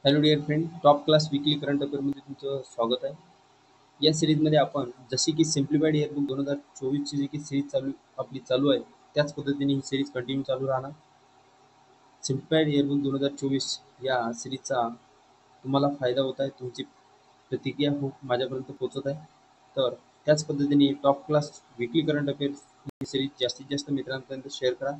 Hello dear friend, top class weekly current अफेअरमध्ये तुमचं स्वागत आहे. या सिरीजमध्ये आपण जशी की सिम्प्लिफाईड इयरबुक 2024ची जी की सिरीज चालू आहे, त्याच पद्धतीने ही सिरीज कंटिन्यू चालू राहणार. सिम्प्लिफाईड इयरबुक 2024 या सिरीजचा तुम्हाला फायदा होत आहे, तुमची प्रतिक्रिया खूप माझ्यापर्यंत पोहोचत आहे. तर त्याच पद्धतीने top class weekly current affairs ही सिरीज जास्तीत जास्त मित्रांपर्यंत शेअर करा.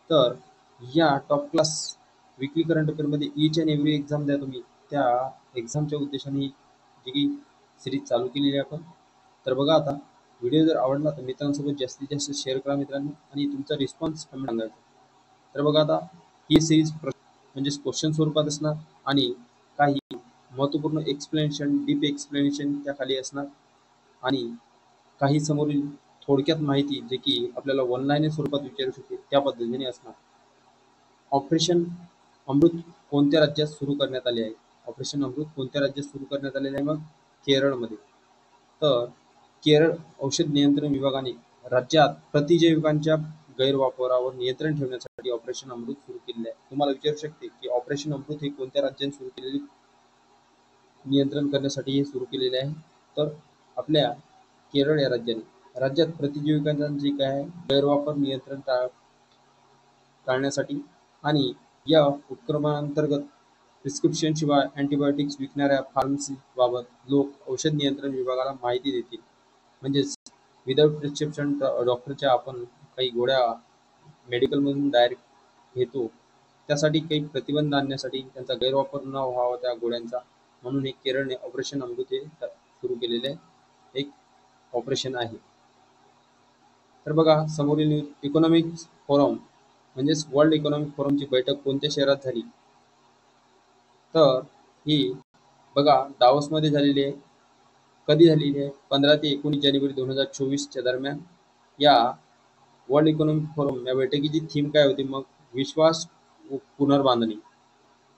तर या टॉप क्लास वीकली करंट अफेअरमध्ये ईच अँड एव्हरी एक्झाम द्या तुम्ही, त्या एक्झामच्या उद्देशाने ही जी की सिरीज चालू केलेली आहे आपण. तर बघा, आता व्हिडिओ जर आवडला तर मित्रांसोबत जास्तीत जास्त शेअर करा मित्रांनो, आणि तुमचा रिस्पॉन्स कमेंट सांगायचा. तर बघा, आता ही सिरीज म्हणजे क्वेश्चन स्वरूपात असणार आणि काही महत्त्वपूर्ण एक्सप्लेनेशन, डीप एक्सप्लेनेशन त्या खाली असणार, आणि काही समोरील थोडक्यात माहिती जे की आपल्याला ऑनलाईन स्वरूपात विचारू शकते त्या पद्धतीने असणार. ऑपरेशन अमृत कोणत्या राज्यात सुरू करण्यात आले आहे? ऑपरेशन अमृत कोणत्या राज्यात सुरू करण्यात आलेले आहे? मग केरळमध्ये. तर केरळ औषध नियंत्रण विभागाने राज्यात प्रतिजैविकांच्या गैरवापरावर नियंत्रण ठेवण्यासाठी ऑपरेशन अमृत सुरू केलेले आहे. तुम्हाला विचारू शकते की ऑपरेशन अमृत हे कोणत्या राज्याने सुरू केलेले, नियंत्रण करण्यासाठी हे सुरू केलेले आहे? तर आपल्या केरळ या राज्यात प्रतिजैविकांचा जे काय आहे गैरवापर नियंत्रण टाळण्यासाठी आणि या उपक्रमांतर्गत प्रिस्क्रिप्शन शिवाय अँटीबायोटिक्स विकणाऱ्या फार्मसीबाबत लोक औषध नियंत्रण विभागाला माहिती देतील. म्हणजेच विदाऊट प्रिस्क्रिप्शन डॉक्टरच्या आपण काही गोळ्या मेडिकलमधून डायरेक्ट घेतो, त्यासाठी काही प्रतिबंध आणण्यासाठी, त्यांचा गैरवापर न व्हावा त्या गोळ्यांचा, म्हणून हे केरळने ऑपरेशन अमृत हे सुरू केलेले एक ऑपरेशन आहे. तर बघा, समोरील न्यूज. इकॉनॉमिक फोरम म्हणजेच वर्ल्ड इकॉनॉमिक फोरमची बैठक कोणत्या शहरात झाली? तर ही बघा दावोसमध्ये झालेली आहे. कधी झालेली आहे? 15 ते 19 जानेवारी 2024च्या दरम्यान. या वर्ल्ड इकॉनॉमिक फोरम या बैठकीची थीम काय होती? मग विश्वास व पुनर्बांधणी.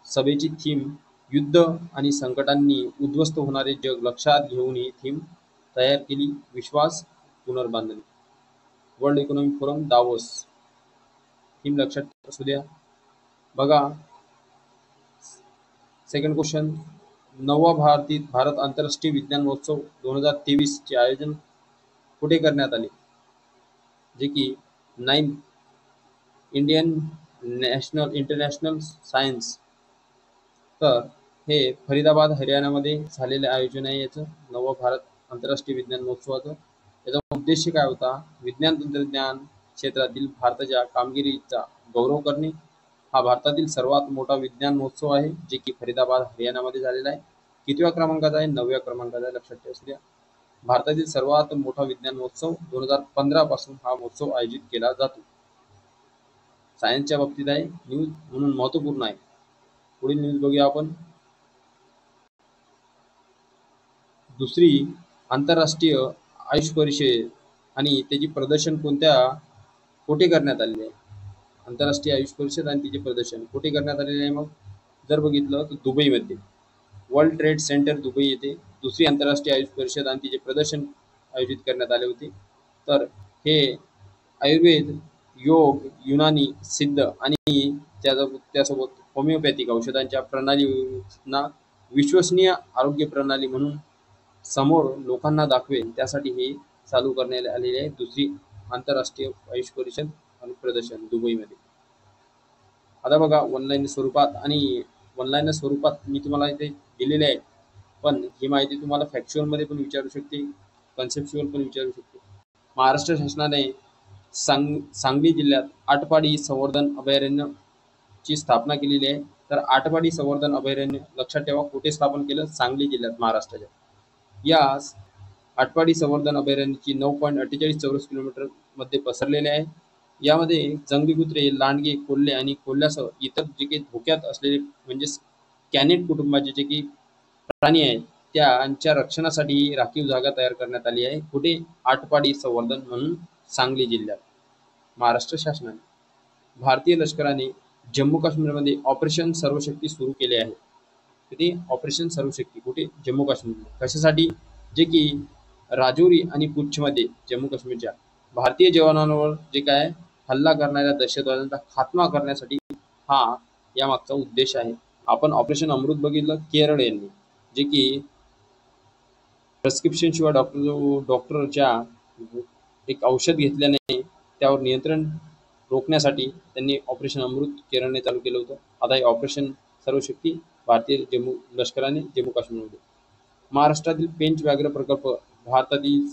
सभेची थीम युद्ध आणि संकटांनी उद्ध्वस्त होणारे जग लक्षात घेऊन ही थीम तयार केली, विश्वास पुनर्बांधणी. World economic forum Davos, theme लक्षात असू द्या. बघा, सेकंड क्वेश्चन. 9वा भारत आंतरराष्ट्रीय विज्ञान महोत्सव 2023 चे आयोजन कुठे करण्यात आले? जे की 9th इंटरनॅशनल सायन्स. तर हे फरीदाबाद हरियाणामध्ये झालेले आयोजन आहे याचं 9वा भारत आंतरराष्ट्रीय विज्ञान महोत्सवाचं. याचा उद्देश काय होता? विज्ञान तंत्रज्ञान क्षेत्रातील भारताच्या कामगिरीचा गौरव करणे. हा भारतातील सर्वात मोठा विज्ञान महोत्सव आहे, जे की फरीदाबाद हरियाणामध्ये झालेला आहे. कितव्या क्रमांकाचा आहे? 9व्या क्रमांकाचा आहे, लक्षात ठेवा द्या. भारतातील सर्वात मोठा विज्ञान महोत्सव 2015 पासून हा महोत्सव आयोजित केला जातो. सायन्सच्या बाबतीत आहे न्यूज, म्हणून महत्वपूर्ण आहे. पुढील न्यूज बघूया आपण. दुसरी आंतरराष्ट्रीय आयुष परिषद आणि त्याची प्रदर्शन कुठे करण्यात आलेले आहे? आंतरराष्ट्रीय आयुष परिषद आणि तिचे प्रदर्शन कुठे करण्यात आलेले आहे? मग जर बघितलं तर दुबईमध्ये, वर्ल्ड ट्रेड सेंटर दुबई येथे दुसरी आंतरराष्ट्रीय आयुष परिषद आणि तिचे प्रदर्शन आयोजित करण्यात आले होते. तर हे आयुर्वेद, योग, युनानी, सिद्ध आणि त्यासोबत होमिओपॅथिक औषधांच्या प्रणालींना विश्वसनीय आरोग्य प्रणाली म्हणून समोर लोकांना दाखवेल, त्यासाठी हे चालू करण्यात आलेले आहे दुसरी आंतरराष्ट्रीय आयुष परिषद आणि प्रदर्शन दुबईमध्ये. आता बघा, ऑनलाईन स्वरूपात मी तुम्हाला इथे दिलेले आहे, पण ही माहिती तुम्हाला फॅक्च्युअलमध्ये पण विचारू शकते, कन्सेप्च्युअल पण विचारू शकते. महाराष्ट्र शासनाने सांगली जिल्ह्यात आटपाडी संवर्धन अभयारण्याची स्थापना केलेली आहे. तर आटपाडी संवर्धन अभयारण्य लक्षात ठेवा, कुठे स्थापन केलं? सांगली जिल्ह्यात, महाराष्ट्राच्या. या आटपाडी संवर्धन अभयारण्याची 9.48 चौरस किलोमीटर मध्ये पसरलेले आहे. यामध्ये जंगली कुत्रे, लांडगे, कोल्हे आणि कोल्ह्यासह इतर जे काही धोक्यात असलेले म्हणजे कॅनिड कुटुंबाचे जे काही प्राणी आहेत त्यांच्या रक्षणासाठी राखीव जागा तयार करण्यात आली आहे. कुठे? आटपाडी संवर्धन म्हणून सांगली जिल्ह्यात, महाराष्ट्र शासनाने. भारतीय लष्कराने जम्मू काश्मीरमध्ये ऑपरेशन सर्वशक्ती सुरू केले आहे. किती? ऑपरेशन सर्वशक्ती. कुठे? जम्मू काश्मीर. कशासाठी? जे की राजौरी आणि पुंछमध्ये जम्मू काश्मीरच्या भारतीय जवानांवर जे काय हल्ला करणाऱ्या दहशतवाद्यांचा खात्मा करण्यासाठी हा यामागचा उद्देश आहे. आपण ऑपरेशन अमृत बघितलं केरळ यांनी, जे की प्रेस्क्रिप्शन शिवाय डॉक्टरच्या एक औषध घेतल्याने त्यावर नियंत्रण रोखण्यासाठी त्यांनी ऑपरेशन अमृत केरळने चालू केलं होतं. आता हे ऑपरेशन सर्वशक्ती भारतीय लष्कराने जम्मू काश्मीरमध्ये. महाराष्ट्रातील पेंच व्याघ्र प्रकल्प भारतातील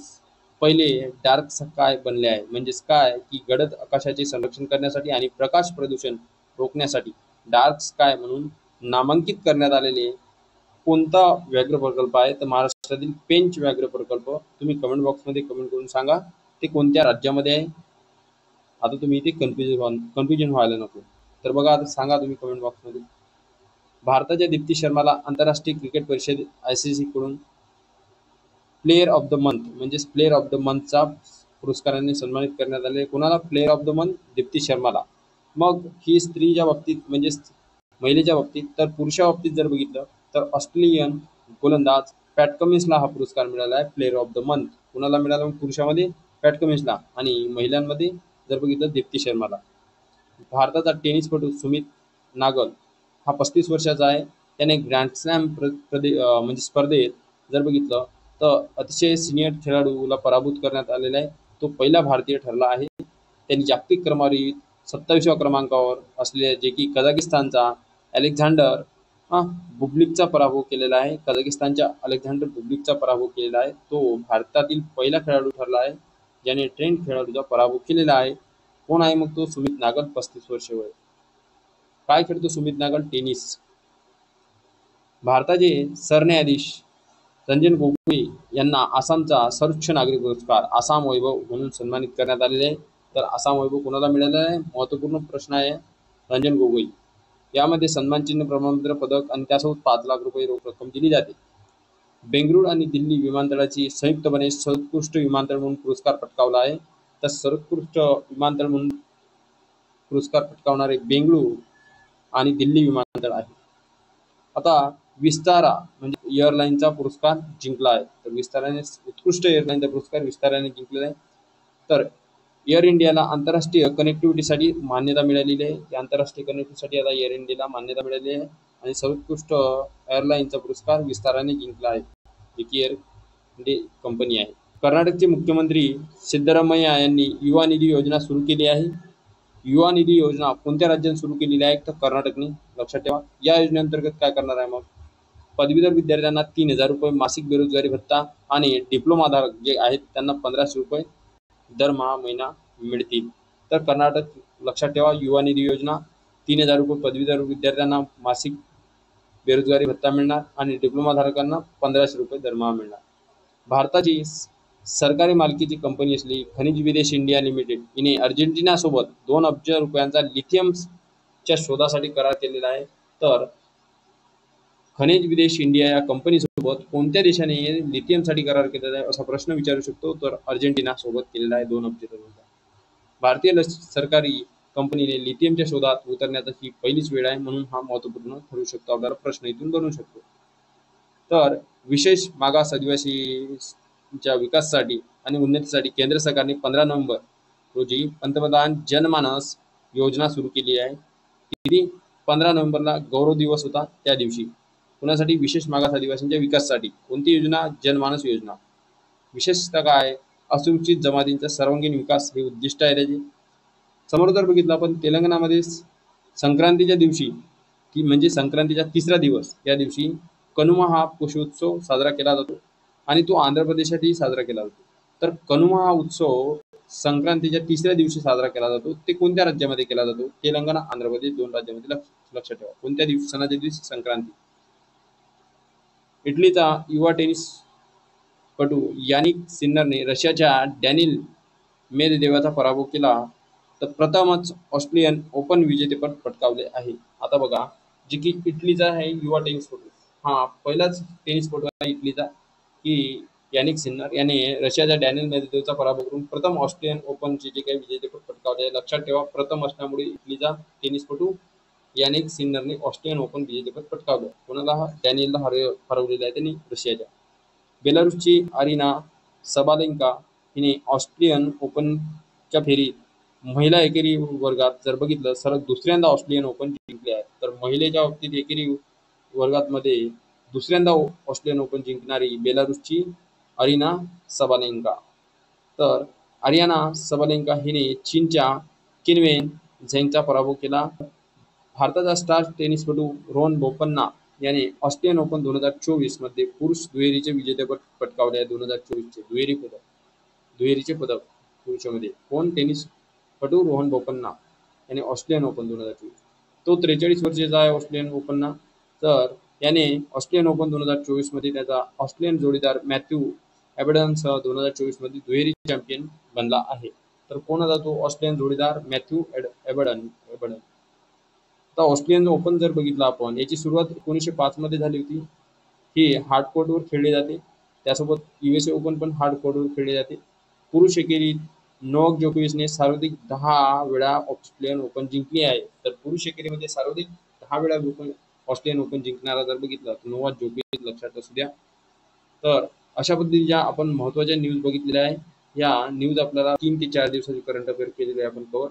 पहिले डार्क स्काय बनले आहे. म्हणजे स्काय की गडद आकाशाचे संरक्षण करण्यासाठी आणि प्रकाश प्रदूषण रोखण्यासाठी डार्क स्काय म्हणून नामांकित करण्यात आलेले कोणता व्याघ्र प्रकल्प आहे? तर महाराष्ट्रातील पेंच व्याघ्र प्रकल्प. तुम्ही कमेंट बॉक्समध्ये कमेंट करून सांगा ते कोणत्या राज्यामध्ये आहे. आता तुम्ही इथे कन्फ्युजन व्हायला नको. तर बघा, आता सांगा तुम्ही कमेंट बॉक्समध्ये. भारताच्या दीप्ती शर्माला आंतरराष्ट्रीय क्रिकेट परिषद ICC कडून प्लेयर ऑफ द मंथ म्हणजेच प्लेयर ऑफ द मंथचा पुरस्काराने सन्मानित करण्यात आले. कोणाला? Player of the month Deepti शर्माला. मग ही स्त्रीच्या बाबतीत म्हणजे महिलेच्या बाबतीत. तर पुरुषा बाबतीत जर बघितलं तर ऑस्ट्रेलियन गोलंदाज पॅट कमिन्सला हा पुरस्कार मिळाला आहे प्लेयर ऑफ द मंथ. कुणाला मिळाला? मग पुरुषामध्ये पॅट कमिन्सला आणि महिलांमध्ये जर बघितलं दीप्ती शर्माला. भारताचा टेनिसपटू सुमित नागल हा 35 वर्षाचा आहे. त्याने ग्रँड स्लॅम म्हणजे स्पर्धेत जर बघितलं तर अतिशय सिनियर खेळाडूला पराभूत करण्यात आलेला आहे. तो पहिला भारतीय ठरला आहे. त्यांनी जागतिक क्रमवारीत 27व्या क्रमांकावर असलेल्या जे की कझाकिस्तानचा अलेक्झांडर बुब्लिकचा पराभव केलेला आहे. कझाकिस्तानच्या अलेक्झांडर बुब्लिकचा पराभव केलेला आहे. तो भारतातील पहिला खेळाडू ठरला आहे ज्याने ट्रेंड खेळाडूचा पराभव केलेला आहे. कोण आहे मग तो? सुमित नागल, 35 वर्ष वय. काय खेळतो सुमित नागल? टेनिस. भारताचे सरन्यायाधीश रंजन गोगोई यांना आसामचा सर्वोच्च नागरी पुरस्कार आसाम वैभव म्हणून सन्मानित करण्यात आलेले आहे. तर आसाम वैभव कोणाला मिळालेला आहे? महत्त्वपूर्ण प्रश्न आहे. रंजन गोगोई. यामध्ये सन्मानचिन्ह, प्रमाणपत्र, पदक आणि त्यासोबत 5 लाख रुपये रोख रक्कम दिली जाते. बेंगळुरू आणि दिल्ली विमानतळाची संयुक्तपणे सर्वोत्कृष्ट विमानतळ म्हणून पुरस्कार पटकावला आहे. तर सर्वोत्कृष्ट विमानतळ म्हणून पुरस्कार पटकावणारे बेंगळुरू आणि दिल्ली विमानतळ आहे. आता विस्तारा म्हणजे एअरलाईनचा पुरस्कार जिंकला आहे. तर विस्ताराने उत्कृष्ट एअरलाईनचा पुरस्कार विस्ताराने जिंकलेला आहे. तर एअर इंडियाला आंतरराष्ट्रीय कनेक्टिव्हिटीसाठी मान्यता मिळालेली आहे. या आंतरराष्ट्रीय कनेक्टिव्हिटीसाठी आता एअर इंडियाला मान्यता मिळालेली आहे आणि सर्वोत्कृष्ट एअरलाईनचा पुरस्कार विस्ताराने जिंकला आहे, जी की एअर इंडिया कंपनी आहे. कर्नाटकचे मुख्यमंत्री सिद्धरामय्या यांनी युवा निधी योजना सुरू केली आहे. युवा निधी योजना कोणत्या राज्यात सुरू केलेली आहे? तर कर्नाटकने. लक्षात ठेवा. या योजनेअंतर्गत काय करणार आहे? मग पदवीधर विद्यार्थ्यांना 3,000 रुपये मासिक बेरोजगारी भत्ता आणि डिप्लोमाधारक जे आहेत त्यांना 1,500 रुपये दरमहा महिना मिळतील. तर कर्नाटक, लक्षात ठेवा, युवा निधी योजना 3,000 रुपये पदवीधर विद्यार्थ्यांना मासिक बेरोजगारी भत्ता मिळणार आणि डिप्लोमाधारकांना 1,500 रुपये दरमहा मिळणार. भारताची सरकारी मालकीची कंपनी असली खनिज विदेश इंडिया लिमिटेड हिने अर्जेंटिनासोबत 2 अब्ज रुपयांचा लिथियमच्या शोधासाठी करार केलेला आहे. तर खनिज विदेश इंडिया या कंपनीसोबत कोणत्या देशाने लिथियमसाठी करार केलेला आहे असा प्रश्न विचारू शकतो. तर अर्जेंटिना सोबत केलेला आहे 2 अब्ज डॉलरचा. भारतीय सरकारी कंपनीने लिथियमच्या शोधात उतरण्याचा ही पहिलीच वेळ आहे, म्हणून हा महत्त्वपूर्ण ठरू शकतो. आपल्याला प्रश्न इथून बनू शकतो. तर विशेष मागास आदिवासींच्या विकासासाठी आणि उन्नतीसाठी केंद्र सरकारने 15 नोव्हेंबर रोजी पंतप्रधान जनमानस योजना सुरू केली आहे. किती? 15 नोव्हेंबरला गौरव दिवस होता त्या दिवशी. कुणासाठी? विशेष मागास आदिवासींच्या विकासासाठी. कोणती योजना? जनमानस योजना. विशेषतः काय? असुरक्षित जमातींचा सर्वांगीण विकास हे उद्दिष्ट आहे त्याचे. समोर जर बघितलं आपण तेलंगणामध्ये संक्रांतीच्या दिवशी की म्हणजे संक्रांतीचा 3रा दिवस या दिवशी कनुमा हा पुष्पोत्सव साजरा केला जातो आणि तो आंध्र प्रदेशातही साजरा केला जातो. तर कनुमा हा उत्सव संक्रांतीच्या 3ऱ्या दिवशी साजरा केला जातो. ते कोणत्या राज्यामध्ये केला जातो? तेलंगणा, आंध्र प्रदेश 2 राज्यामध्ये. लक्षात ठेवा. कोणत्या दिवशी? सणाच्या दिवशी, संक्रांती. इटलीचा युवा टेनिसपटू यानिक सिन्नरने रशियाच्या डॅनिल मेदवेदेवचा पराभव केला. तर प्रथमच ऑस्ट्रेलियन ओपन विजेतेपद पटकावले आहे. आता बघा, जे की इटलीचा आहे युवा टेनिसपटू, हा पहिलाच टेनिसपटू आहे इटलीचा की यानिक सिन्नर याने रशियाच्या डॅनिल मेदवेदेवचा पराभव करून प्रथम ऑस्ट्रेलियन ओपनचे जे काही विजेतेपद पटकावले आहे. लक्षात ठेवा, प्रथम असल्यामुळे इटलीचा टेनिसपटू यानिक सिन्नरने ऑस्ट्रेलियन ओपन विजेतेपद पटकावलं. कोणाला? डॅनियलला हरवलेलं आहे त्यांनी रशियाच्या. बेलारूसची अरिना सबालेंका हिने ऑस्ट्रेलियन ओपनच्या फेरीत महिला एकेरी वर्गात जर बघितलं सलग दुसऱ्यांदा ऑस्ट्रेलियन ओपन जिंकले आहे. तर तर महिलेच्या बाबतीत एकेरी वर्गात मध्ये दुसऱ्यांदा ऑस्ट्रेलियन ओपन जिंकणारी बेलारूसची अरिना सबालेंका. तर आरियाना सबालेंका हिने चीनच्या किनवेन झेंगचा पराभव केला. भारताचा स्टार टेनिसपटू रोहन बोपन्ना याने ऑस्ट्रेलियन ओपन 2024 मध्ये पुरुष दुहेरीचे विजेतेपद पटकावले आहे. 2024चे दुहेरीचे पदक पुरुषामध्ये कोण? टेनिसपटू रोहन बोपन्ना याने ऑस्ट्रेलियन ओपन 2024. तो 43 वर्षाचा आहे ऑस्ट्रेलियन ओपनना. तर याने ऑस्ट्रेलियन ओपन 2024 मध्ये त्याचा ऑस्ट्रेलियन जोडीदार मॅथ्यू एबडनसह 2024 मध्ये दुहेरी चॅम्पियन बनला आहे. तर कोण होता तो ऑस्ट्रेलियन जोडीदार? Matthew Ebden. आता ऑस्ट्रेलियन ओपन जर बघितलं आपण, याची सुरुवात 1905 मध्ये झाली होती. ही हार्ड कोर्टवर खेळली जाते. त्यासोबत USA ओपन पण हार्ड कोर्टवर खेळले जाते. पुरुष एकेरीत नोवाक जोकोविचने सर्वाधिक 10 वेळा ऑस्ट्रेलियन ओपन जिंकली आहे. तर पुरुष एकेरीमध्ये सर्वाधिक 10 वेळा ऑस्ट्रेलियन ओपन जिंकणारा जर बघितला तर नोवाक जोकोविच लक्षात असू द्या. तर अशा पद्धतीच्या आपण महत्त्वाच्या न्यूज बघितलेल्या आहे. या न्यूज आपल्याला 3 ते 4 दिवसाची करंट अफेअर केलेली आहे आपण कव्हर.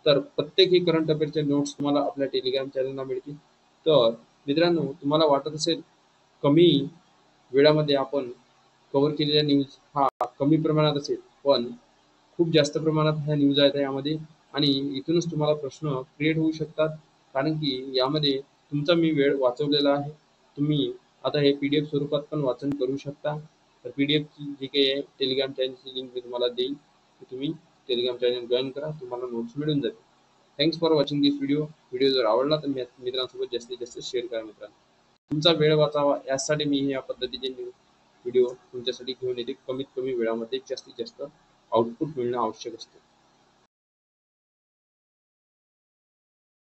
तर प्रत्येक ही करंट अफेअरचे नोट्स तुम्हाला आपल्या टेलिग्राम चॅनलला मिळतील. तर मित्रांनो, तुम्हाला वाटत असेल कमी वेळामध्ये आपण कव्हर केलेल्या न्यूज हा कमी प्रमाणात असेल, पण खूप जास्त प्रमाणात ह्या न्यूज आहेत यामध्ये आणि इथूनच तुम्हाला प्रश्न क्रिएट होऊ शकतात. कारण की यामध्ये तुमचा मी वेळ वाचवलेला आहे. तुम्ही आता हे PDF स्वरूपात पण वाचन करू शकता. तर PDFची जी काही आहे टेलिग्राम चॅनलची लिंक मी तुम्हाला देईन. तुम्ही टेलिग्राम चॅनल जॉईन करा, तुम्हाला नोट्स मिळून जातील. Thanks for watching this video. Video जर आवडला तर मित्रांसोबत जास्तीत जास्त शेअर करा मित्रांनो. तुमचा वेळ वाचावा यासाठी मी या पद्धतीचे व्हिडिओ तुमच्यासाठी घेऊन येते. कमीत कमी वेळामध्ये जास्तीत जास्त आउटपुट मिळणं आवश्यक असते.